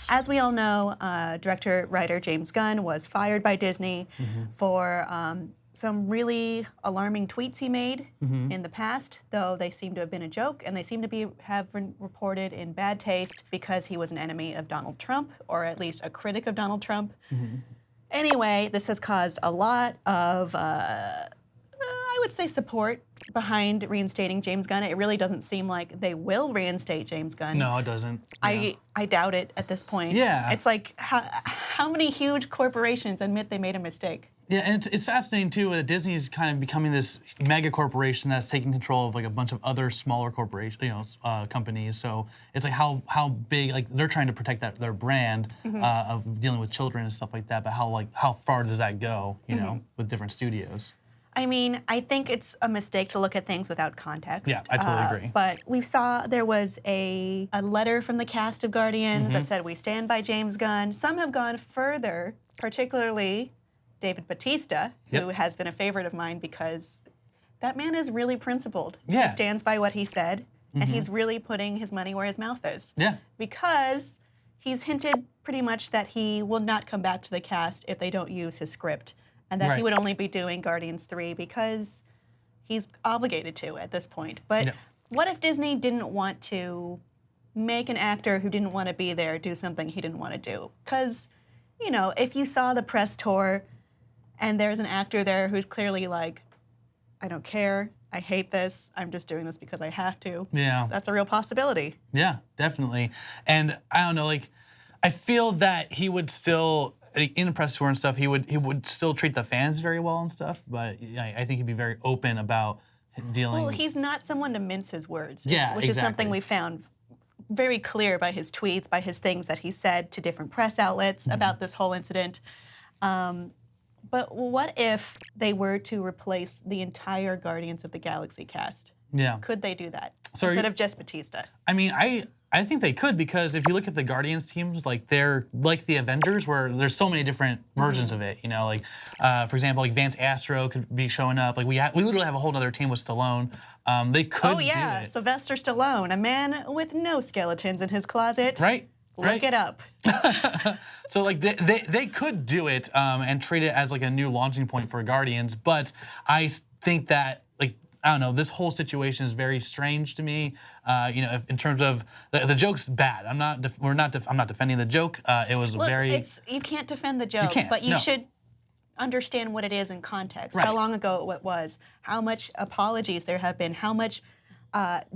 As we all know, director-writer James Gunn was fired by Disney for some really alarming tweets he made in the past, though they seem to have been a joke, and they seem to have been reported in bad taste because he was an enemy of Donald Trump, or at least a critic of Donald Trump. Anyway, this has caused a lot of, I would say, support behind reinstating James Gunn. It really doesn't seem like they will reinstate James Gunn. No, it doesn't. I doubt it at this point. Yeah. It's like, how many huge corporations admit they made a mistake? Yeah, and it's fascinating too that Disney is kind of becoming this mega corporation that's taking control of like a bunch of other smaller corporations, companies. So it's like how big, like they're trying to protect their brand of dealing with children and stuff like that. But how far does that go, with different studios? I mean, I think it's a mistake to look at things without context. Yeah, I totally agree. But we saw there was a letter from the cast of Guardians that said, "We stand by James Gunn." Some have gone further, particularly David Bautista, who has been a favorite of mine because that man is really principled. Yeah. He stands by what he said, and he's really putting his money where his mouth is. Yeah. Because he's hinted pretty much that he will not come back to the cast if they don't use his script, and that he would only be doing Guardians 3 because he's obligated to at this point. But what if Disney didn't want to make an actor who didn't want to be there do something he didn't want to do? Because, if you saw the press tour and there's an actor there who's clearly like, I don't care, I hate this, I'm just doing this because I have to. Yeah. That's a real possibility. Yeah, definitely. And I don't know, like, I feel that he would still, in the press tour and stuff, he would still treat the fans very well and stuff, but I think he'd be very open about dealing. Well, he's not someone to mince his words, Yeah, which is something we found very clear by his tweets, by his things that he said to different press outlets about this whole incident. But what if they were to replace the entire Guardians of the Galaxy cast? Yeah. Could they do that So instead of just Bautista? I mean, I think they could, because if you look at the Guardians teams, like they're like the Avengers, where there's so many different versions of it. Like for example, like Vance Astro could be showing up. Like we literally have a whole other team with Stallone. They could. Oh yeah, do it. Sylvester Stallone, a man with no skeletons in his closet. Right. Look it up. So like they could do it and treat it as like a new launching point for Guardians, but I think that, like, I don't know, this whole situation is very strange to me. In terms of the joke's bad. I'm not defending the joke. It was You can't defend the joke, but you should understand what it is in context. Right. How long ago it was, how much apologies there have been, how much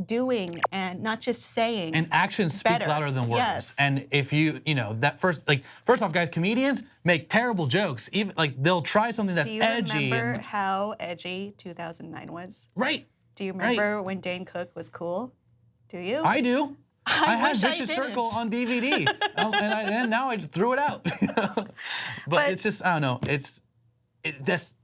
doing and not just saying. And actions speak louder than words. Yes. And if that first off, guys, comedians make terrible jokes. Even like they'll try something that's edgy. Do you remember how edgy 2009 was? Right. Do you remember when Dane Cook was cool? Do you? I do. I had wish Vicious I didn't. Circle on DVD, and now I just threw it out. but it's just, I don't know. That's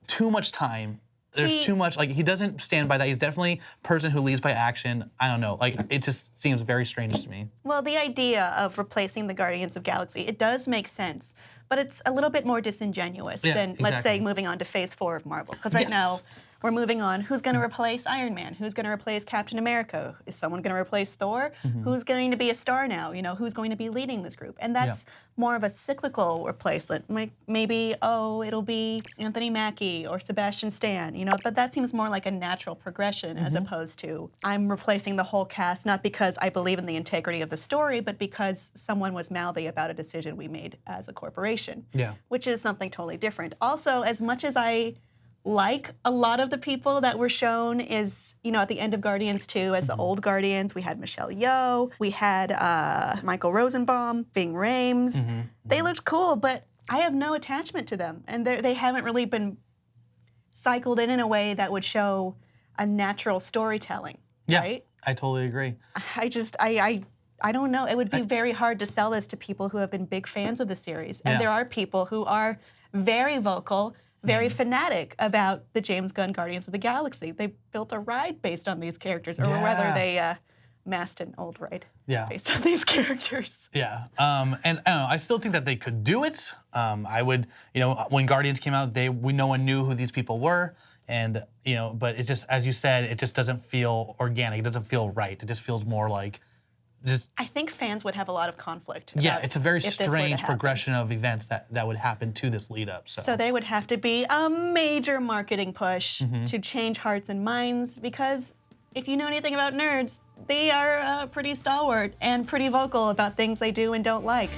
too much time. There's too much, like, he doesn't stand by that. He's definitely a person who leads by action. I don't know, like, it just seems very strange to me. Well, the idea of replacing the Guardians of Galaxy, it does make sense, but it's a little bit more disingenuous than, let's say, moving on to Phase 4 of Marvel. Because right now, we're moving on. Who's going to replace Iron Man? Who's going to replace Captain America? Is someone going to replace Thor? Who's going to be a star now? Who's going to be leading this group? And that's more of a cyclical replacement. Like maybe, it'll be Anthony Mackie or Sebastian Stan, but that seems more like a natural progression as opposed to I'm replacing the whole cast, not because I believe in the integrity of the story, but because someone was mouthy about a decision we made as a corporation, which is something totally different. Also, as much as I like a lot of the people that were shown is, at the end of Guardians 2 as the old Guardians. We had Michelle Yeoh, we had Michael Rosenbaum, Ving Rhames. They looked cool, but I have no attachment to them. And they haven't really been cycled in a way that would show a natural storytelling, right? I totally agree. I don't know. It would be very hard to sell this to people who have been big fans of the series. And there are people who are very vocal, very fanatic about the James Gunn Guardians of the Galaxy. They built a ride based on these characters, or whether they masked an old ride based on these characters. Yeah, and I don't know, I still think that they could do it. I would, when Guardians came out, no one knew who these people were, and but it just, as you said, it just doesn't feel organic. It doesn't feel right. It just feels more like I think fans would have a lot of conflict. Yeah, it's a very strange happen. progression of events that would happen to this lead up. So they would have to be a major marketing push to change hearts and minds, because if you know anything about nerds, they are pretty stalwart and pretty vocal about things they do and don't like.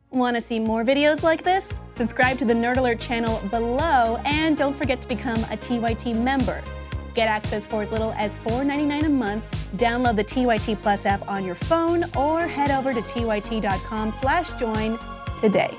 Want to see more videos like this? Subscribe to the NerdAlert channel below, and don't forget to become a TYT member. Get access for as little as $4.99 a month. Download the TYT Plus app on your phone or head over to tyt.com/join today.